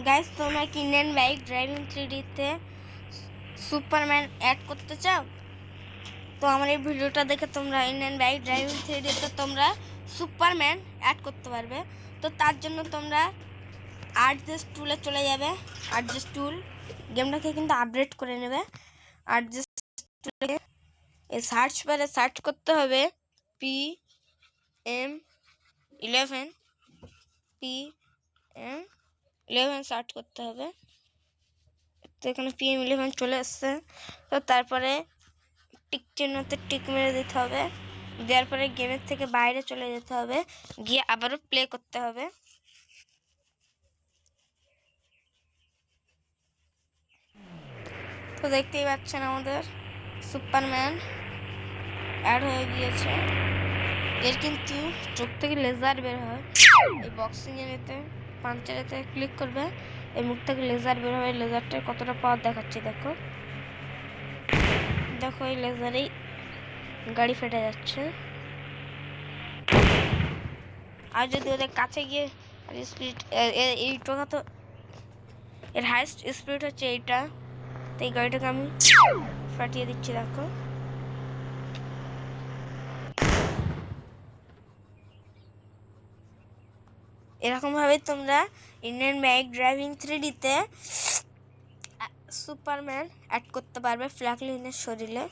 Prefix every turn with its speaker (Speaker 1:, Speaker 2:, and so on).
Speaker 1: Guys, তোমরা কি Indian bike driving 3D-তে সুপারম্যান অ্যাড করতে চাও? তো আমার এই ভিডিওটা দেখে তোমরা ইন্ডিয়ান বাইক ড্রাইভিং 3D-তে তোমরা সুপারম্যান অ্যাড করতে পারবে। তো তার জন্য তোমরা আর্টজেস্ট টুলে চলে যাবে। আর্টজেস্ট টুল গেমটাকে কিন্তু আপডেট করে নেবে। আর্টজেস্ট টুলে এই সার্চ বারে সার্চ করতে হবে PM11 PM11 সার্চ করতে হবে। তো এখানে PM11 চলে আসছে। তো তারপরে টিক চিহ্নতে টিক মেরে দিতে হবে। দেওয়ার পরে গেমের থেকে বাইরে চলে যেতে হবে, গিয়ে আবারও প্লে করতে হবে। তো দেখতেই পাচ্ছেন আমাদের সুপারম্যান অ্যাড হয়ে গিয়েছে। এর কিন্তু চোখ থেকে লেজার বের হয়। এই বক্সিং এতে পাঞ্চারেতে ক্লিক করবে, এই মুখ থেকে লেজার বের হয়। লেজারটার কতটা পাওয়ার দেখাচ্ছে দেখো। দেখো এই লেজারেই গাড়ি ফেটে যাচ্ছে। আর যদি ওদের কাছে গিয়ে স্পিড, এইটা তো এর হাইস্ট স্পিড হচ্ছে এইটা। তো এই গাড়িটাকে আমি ফাটিয়ে দিচ্ছি দেখো। এরকমভাবে তোমরা ইন্ডিয়ান বাইক ড্রাইভিং 3D-তে সুপারম্যান অ্যাড করতে পারবে ফ্র্যাঙ্কলিনের শরীরে।